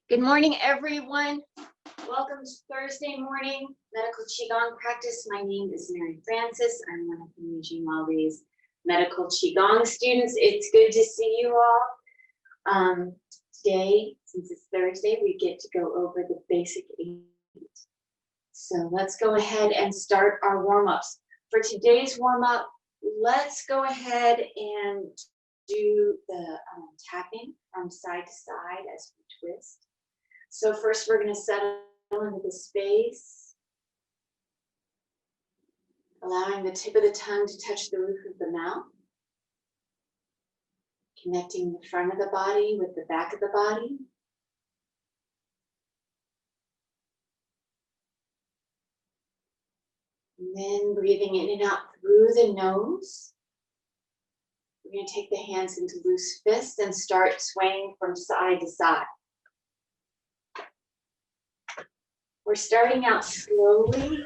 Good morning, everyone. Welcome to Thursday morning medical Qigong practice. My name is Mary Francis. I'm one of the Neowise medical Qigong students. It's good to see you all. Today, since it's Thursday, we get to go over the basic 8. So let's go ahead and start our warm-ups. For today's warm-up, let's go ahead and do the tapping from side to side as we twist. So first we're going to settle into the space, allowing the tip of the tongue to touch the roof of the mouth, connecting the front of the body with the back of the body. And then breathing in and out through the nose. We're going to take the hands into loose fists and start swaying from side to side. We're starting out slowly.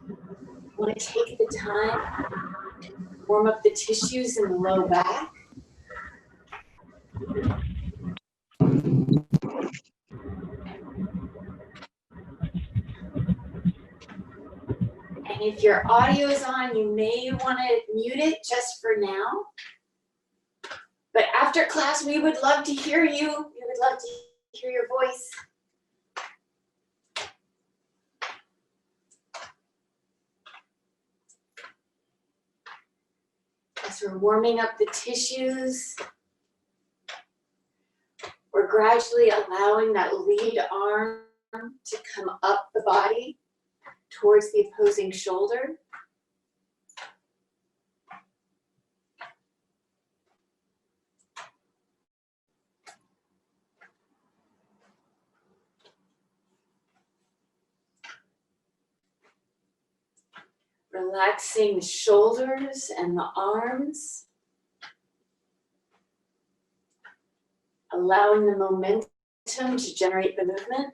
You want to take the time to warm up the tissues in the low back. And if your audio is on, you may want to mute it just for now. But after class, we would love to hear you. We would love to hear your voice. As we're warming up the tissues, we're gradually allowing that lead arm to come up the body towards the opposing shoulder. Relaxing the shoulders and the arms. Allowing the momentum to generate the movement.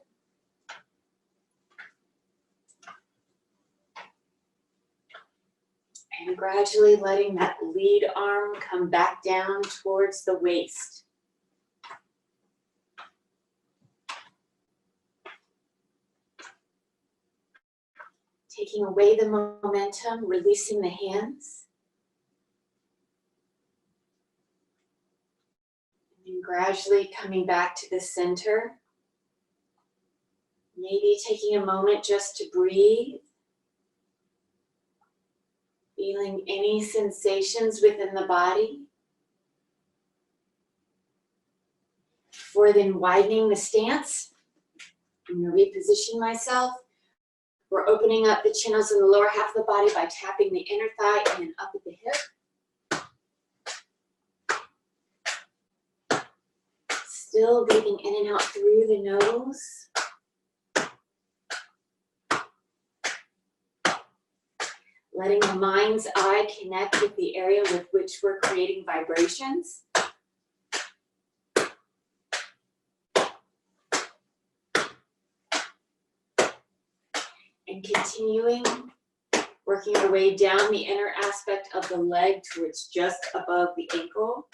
And gradually letting that lead arm come back down towards the waist. Taking away the momentum, releasing the hands. And then gradually coming back to the center. Maybe taking a moment just to breathe. Feeling any sensations within the body. Before then widening the stance. I'm going to reposition myself. We're opening up the channels in the lower half of the body by tapping the inner thigh and then up at the hip. Still breathing in and out through the nose. Letting the mind's eye connect with the area with which we're creating vibrations. And continuing, working our way down the inner aspect of the leg towards just above the ankle.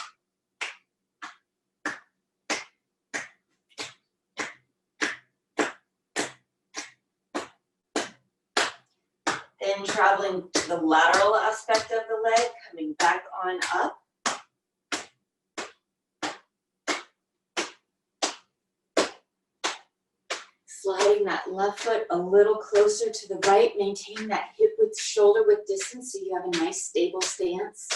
Then traveling to the lateral aspect of the leg, coming back on up. Sliding that left foot a little closer to the right, maintain that hip width, shoulder width distance so you have a nice stable stance.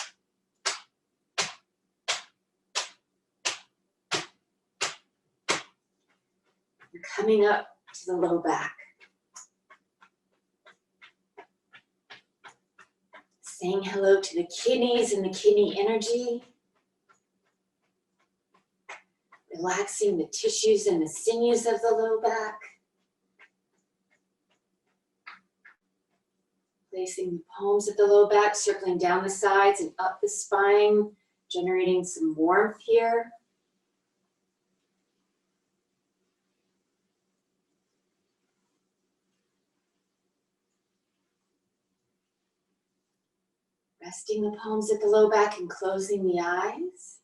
You're coming up to the low back. Saying hello to the kidneys and the kidney energy. Relaxing the tissues and the sinews of the low back. Placing the palms at the low back, circling down the sides and up the spine, generating some warmth here. Resting the palms at the low back and closing the eyes.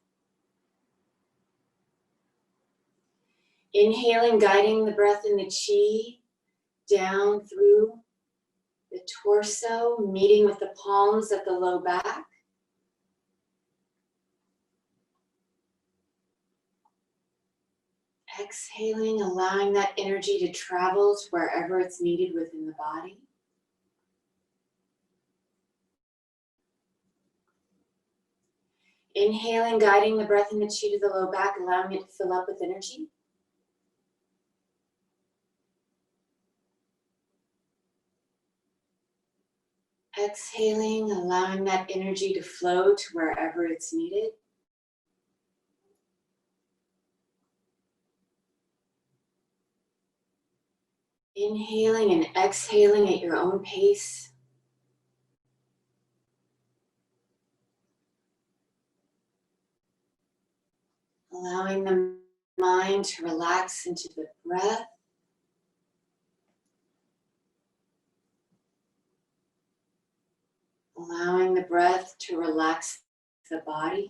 Inhaling, guiding the breath in the chi down through the torso, meeting with the palms at the low back. Exhaling, allowing that energy to travel to wherever it's needed within the body. Inhaling, guiding the breath in the chi to the low back, allowing it to fill up with energy. Exhaling, allowing that energy to flow to wherever it's needed. Inhaling and exhaling at your own pace. Allowing the mind to relax into the breath. Allowing the breath to relax the body.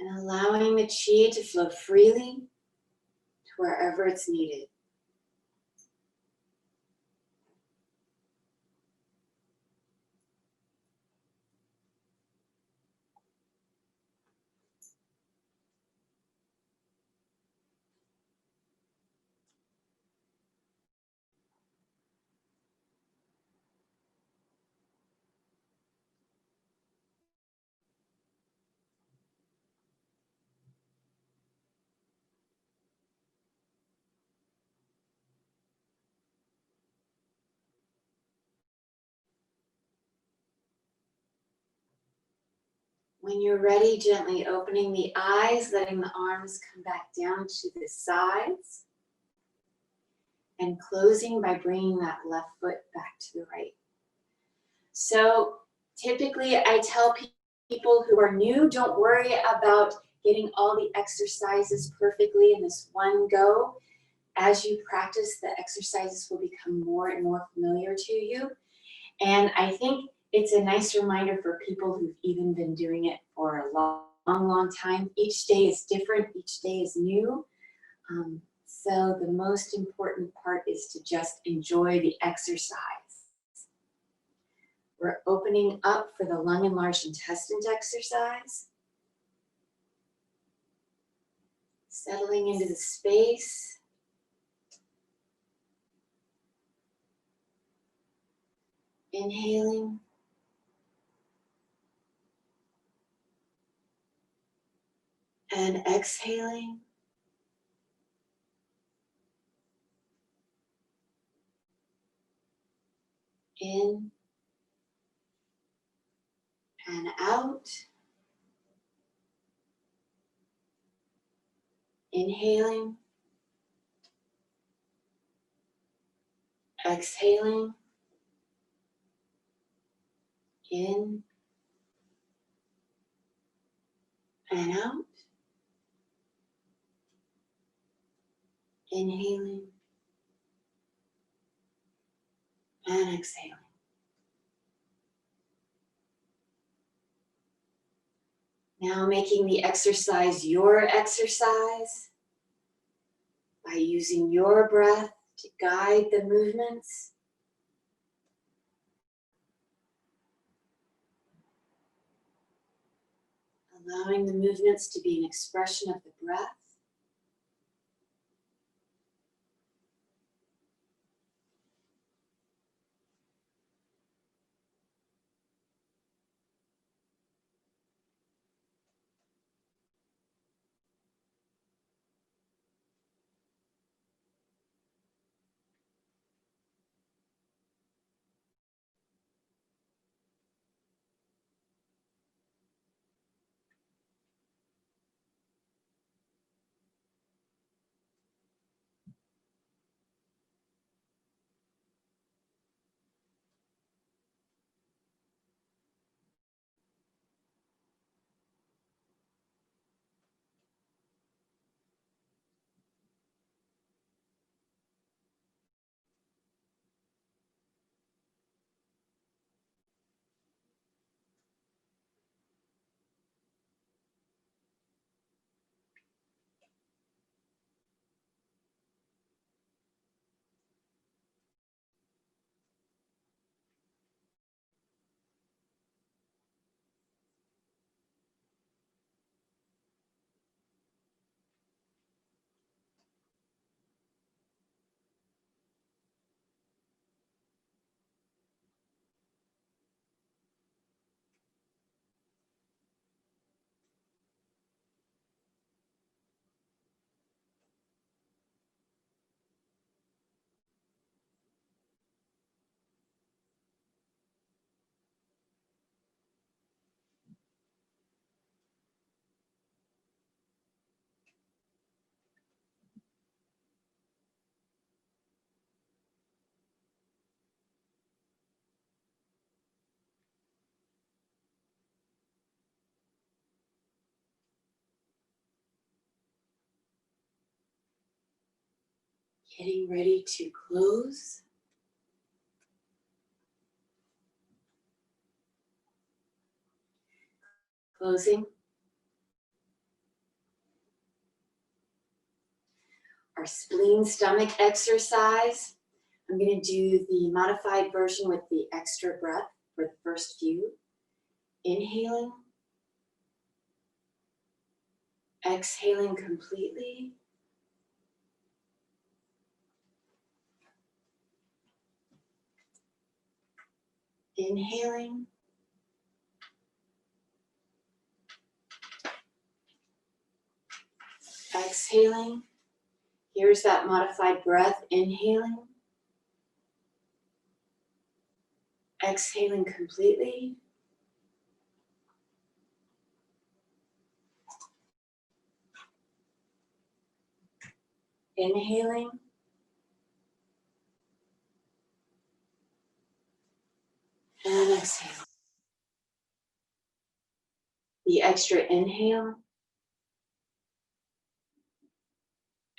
And allowing the chi to flow freely to wherever it's needed. When you're ready, gently opening the eyes, letting the arms come back down to the sides, and closing by bringing that left foot back to the right. So typically I tell people who are new, don't worry about getting all the exercises perfectly in this one go. As you practice, the exercises will become more and more familiar to you. And I think it's a nice reminder for people who've even been doing it for a long time. Each day is different, each day is new. So the most important part is to just enjoy the exercise. We're opening up for the lung and large intestines exercise. Settling into the space. Inhaling. And exhaling. In and out. Inhaling. Exhaling. In and out. Inhaling and exhaling. Now making the exercise your exercise by using your breath to guide the movements. Allowing the movements to be an expression of the breath. Getting ready to close. Closing. Our spleen stomach exercise. I'm going to do the modified version with the extra breath for the first few. Inhaling. Exhaling completely. Inhaling. Exhaling. Here's that modified breath. Inhaling. Exhaling completely. Inhaling. And exhale. The extra inhale.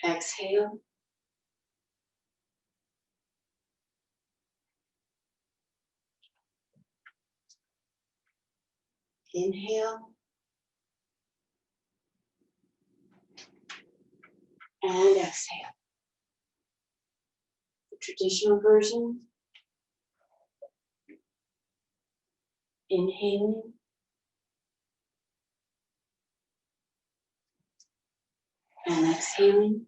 Exhale. Inhale. And exhale. The traditional version. Inhaling. And exhaling.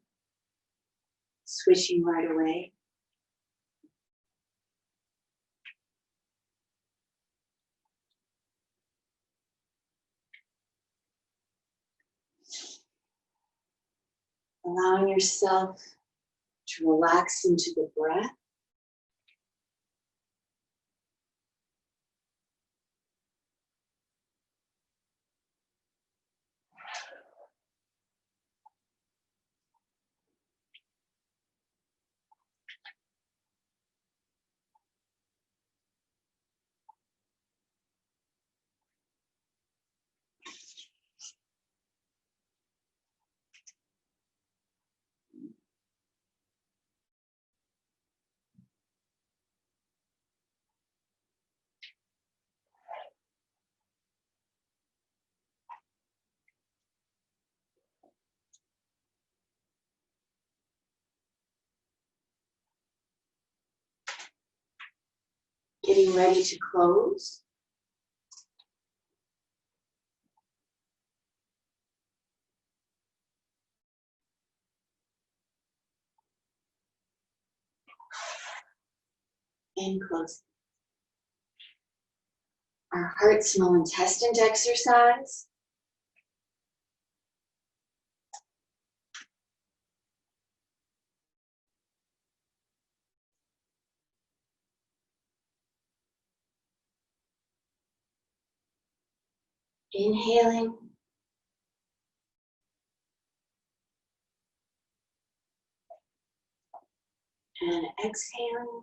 Switching right away. Allowing yourself to relax into the breath. Getting ready to close. And close. Our heart, small intestine exercise. Inhaling. And exhaling.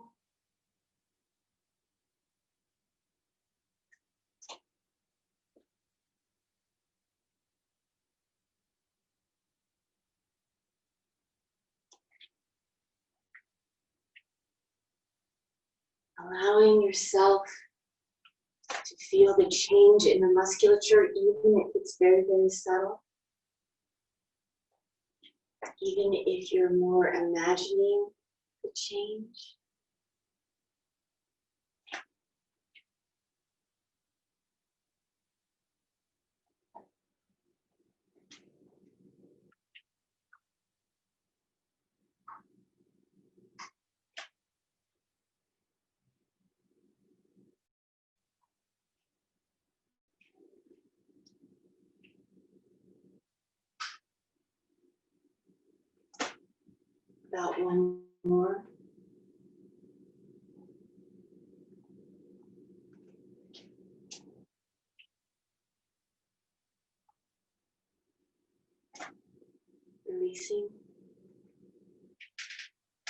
Allowing yourself to feel the change in the musculature, even if it's very, very subtle. Even if you're more imagining the change. About one more. Releasing.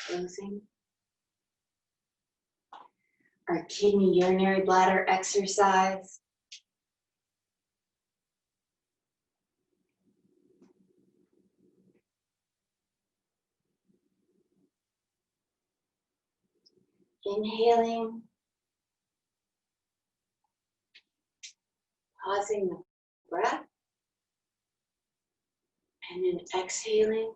Closing. Our kidney urinary bladder exercise. Inhaling, pausing the breath, and then exhaling.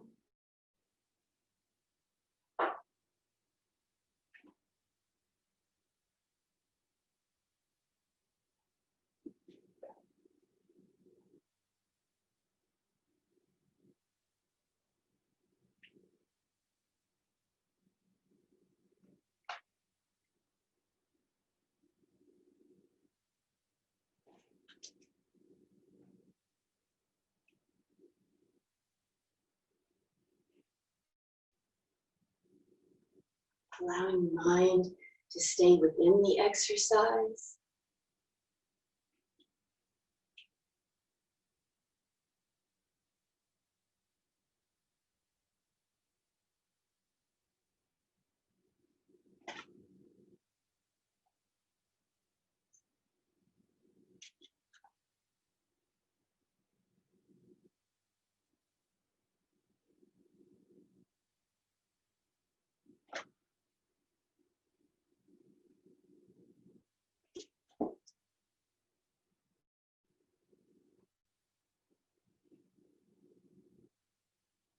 Allowing the mind to stay within the exercise.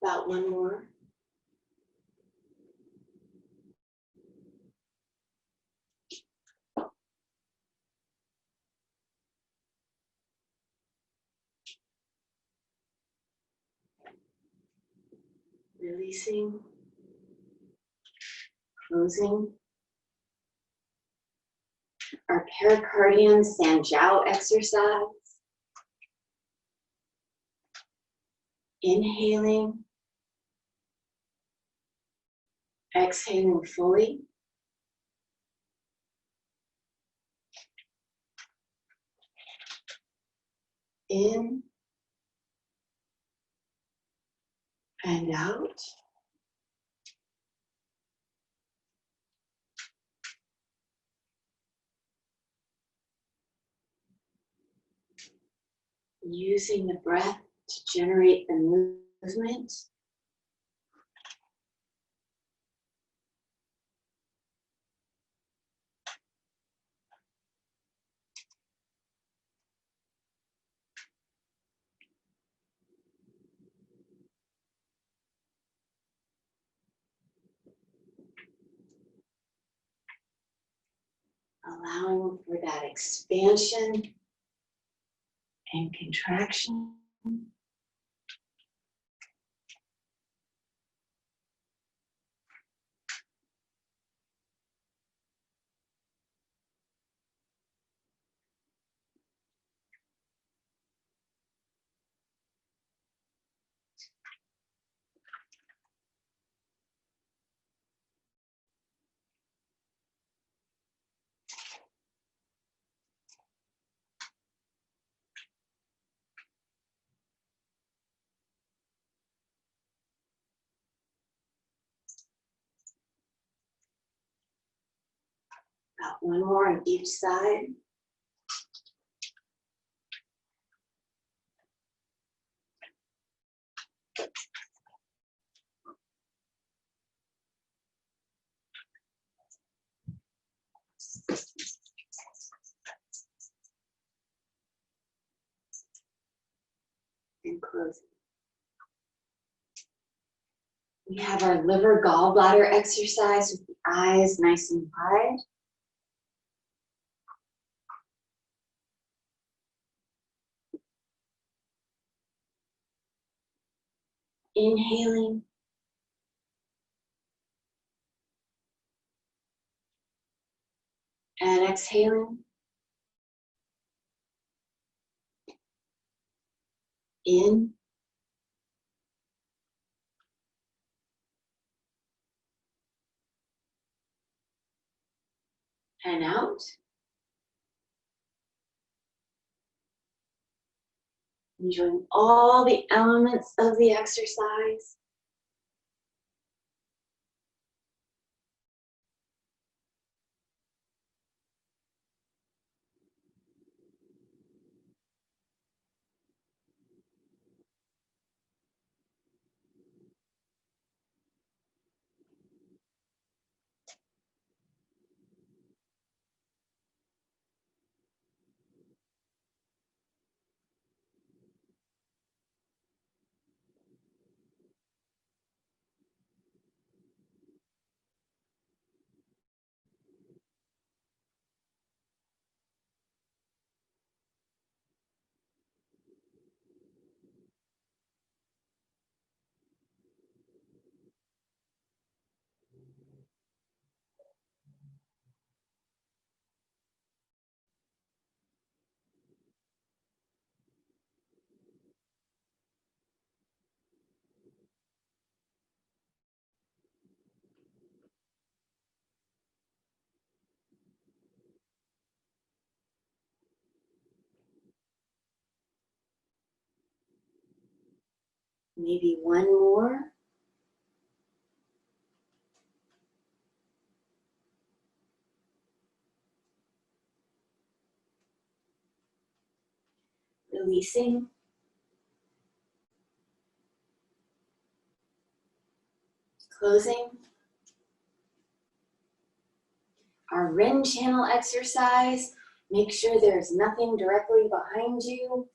About one more. Releasing, closing. Our pericardium Sanjiao exercise. Inhaling, exhaling fully. In and out. Using the breath to generate the movement. Allowing for that expansion and contraction. About one more on each side. And closing. We have our liver gallbladder exercise with the eyes nice and wide. Inhaling. And exhaling. In. And out. Enjoying all the elements of the exercise. Maybe one more. Releasing. Closing. Our Ren channel exercise. Make sure there's nothing directly behind you.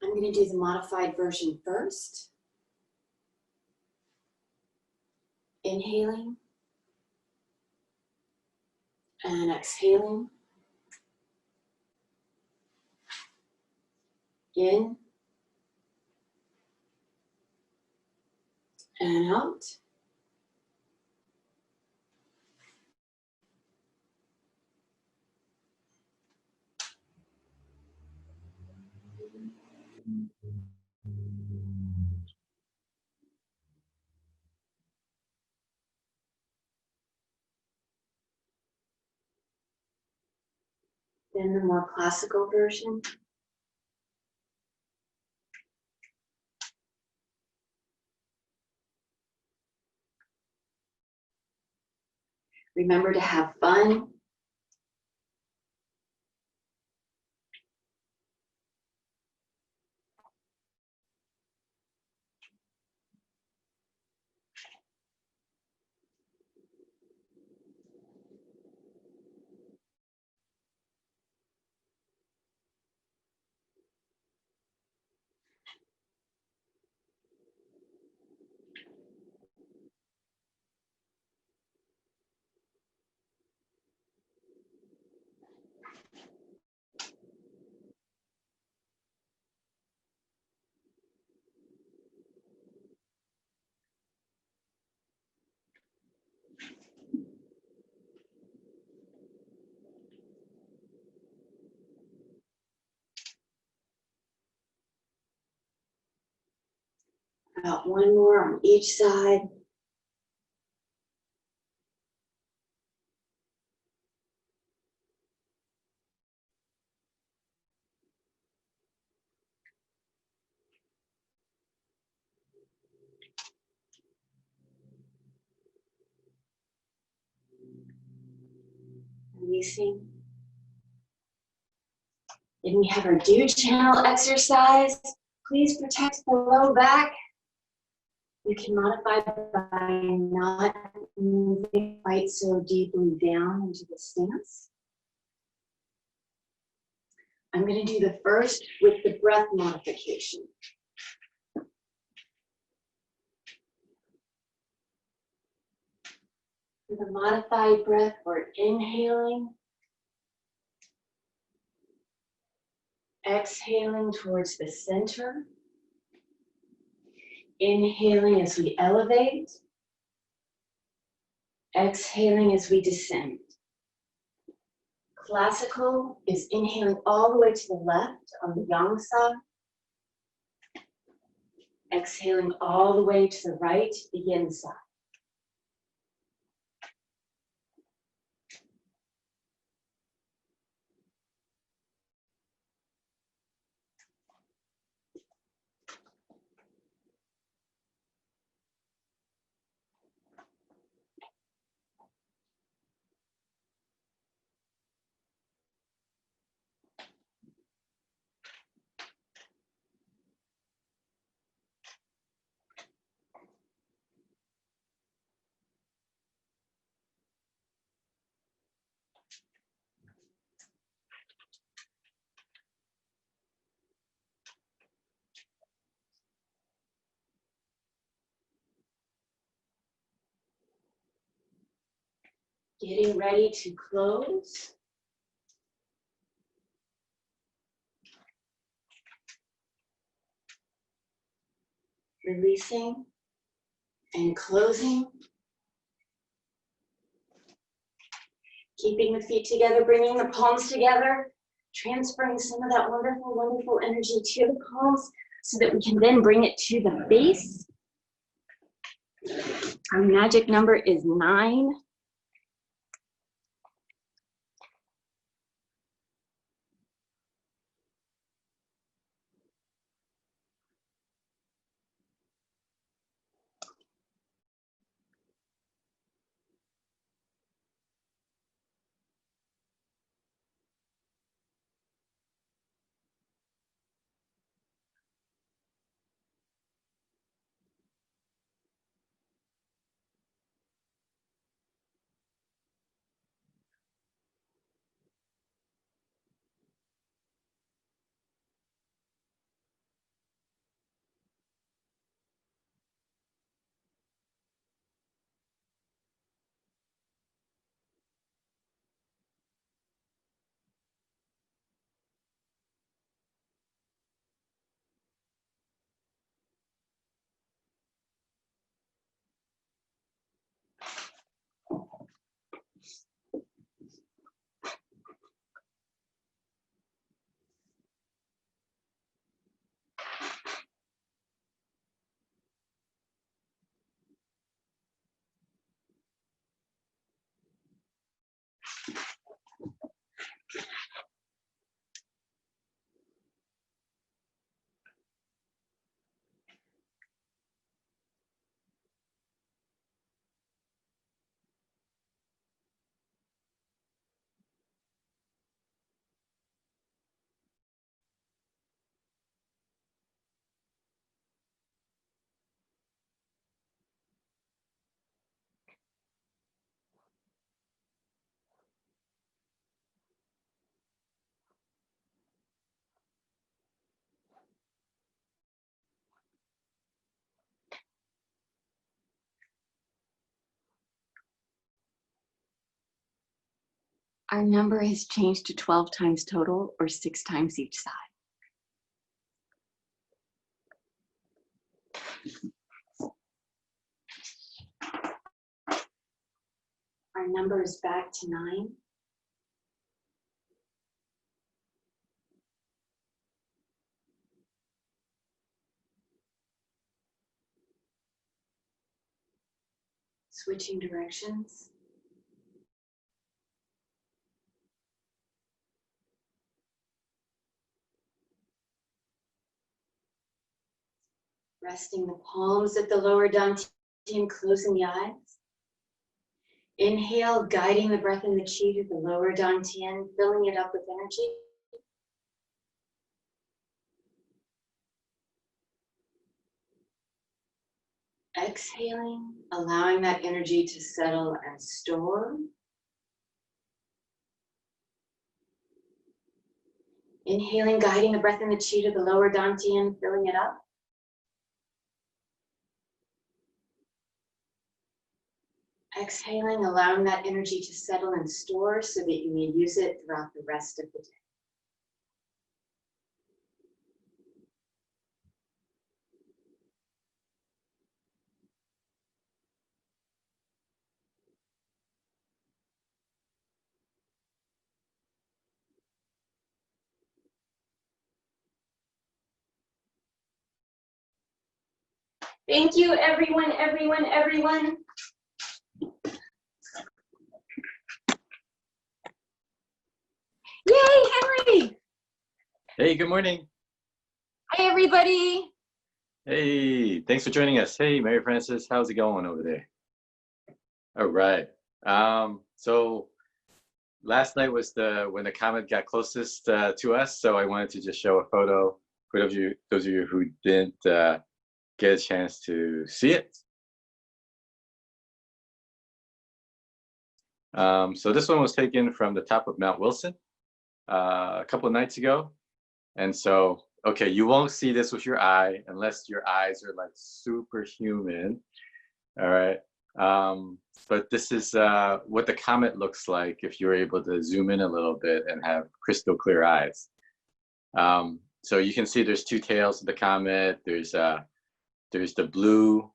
I'm going to do the modified version first. Inhaling and exhaling. In and out. Then the more classical version. Remember to have fun. About one more on each side. Releasing. Then we have our dew channel exercise. Please protect the low back. You can modify by not moving quite so deeply down into the stance. I'm going to do the first with the breath modification. For the modified breath, we're inhaling, exhaling towards the center, inhaling as we elevate, exhaling as we descend. Classical is inhaling all the way to the left on the yang side, exhaling all the way to the right, the yin side. Getting ready to close. Releasing and closing. Keeping the feet together, bringing the palms together, transferring some of that wonderful, wonderful energy to the palms so that we can then bring it to the base. Our magic number is 9. Our number has changed to 12 times total, or 6 times each side. Our number is back to 9. Switching directions. Resting the palms at the lower dantian, closing the eyes. Inhale, guiding the breath in the chi to the lower dantian, filling it up with energy. Exhaling, allowing that energy to settle and store. Inhaling, guiding the breath in the chi to the lower dantian, filling it up. Exhaling, allowing that energy to settle and store so that you may use it throughout the rest of the day. Thank you, everyone, everyone, everyone. Yay, Henry! Hey, good morning. Hi, everybody. Hey, thanks for joining us. Hey, Mary Frances, how's it going over there? All right. So last night was when the comet got closest to us, so I wanted to just show a photo for those of you who didn't get a chance to see it. So this one was taken from the top of Mount Wilson a couple of nights ago. And so, okay, you won't see this with your eye unless your eyes are like superhuman. All right. But this is what the comet looks like if you're able to zoom in a little bit and have crystal clear eyes. So you can see there's 2 tails of the comet. There's the blue,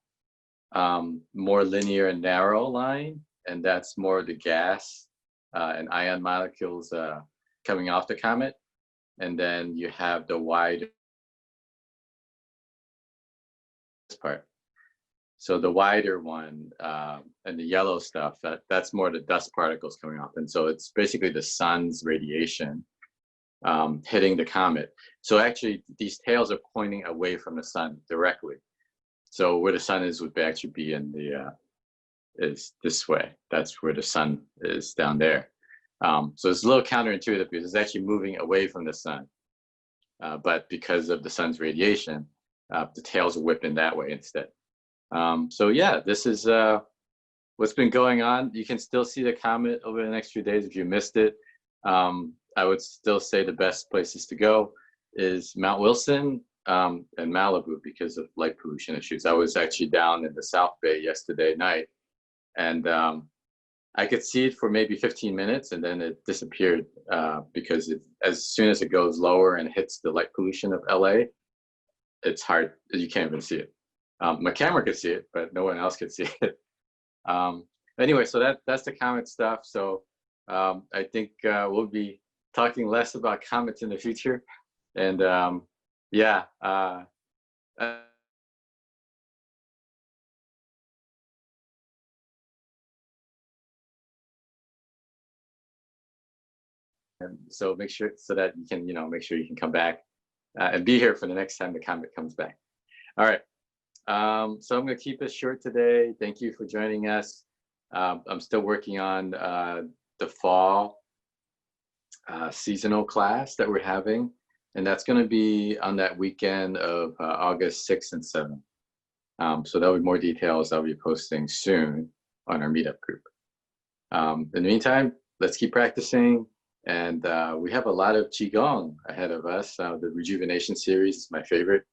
more linear and narrow line, and that's more of the gas and ion molecules coming off the comet. And then you have the wide part. So the wider one and the yellow stuff, that's more the dust particles coming off. And so it's basically the sun's radiation hitting the comet. So actually these tails are pointing away from the sun directly. So where the sun is would actually be in is this way. That's where the sun is, down there. So it's a little counterintuitive because it's actually moving away from the sun. But because of the sun's radiation, the tails are whipping that way instead. So yeah, this is what's been going on. You can still see the comet over the next few days if you missed it. I would still say the best places to go is Mount Wilson and Malibu because of light pollution issues. I was actually down in the South Bay yesterday night, and I could see it for maybe 15 minutes and then it disappeared because as soon as it goes lower and hits the light pollution of LA, it's hard, you can't even see it. My camera could see it, but no one else could see it. Anyway, so that's the comet stuff. So I think we'll be talking less about comets in the future. And yeah. And so make sure so that you can, make sure you can come back and be here for the next time the Comet comes back. All right. So I'm going to keep it short today. Thank you for joining us. I'm still working on the fall seasonal class that we're having, and that's going to be on that weekend of August 6th and 7th. So there'll be more details I'll be posting soon on our meetup group. In the meantime, let's keep practicing. And we have a lot of Qigong ahead of us. The rejuvenation series is my favorite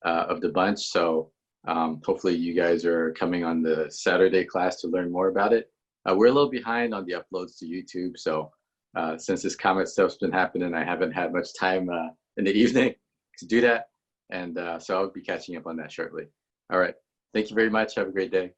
of the bunch. So hopefully you guys are coming on the Saturday class to learn more about it. We're a little behind on the uploads to YouTube. So since this Comet stuff's been happening, I haven't had much time in the evening to do that. And so I'll be catching up on that shortly. All right. Thank you very much. Have a great day.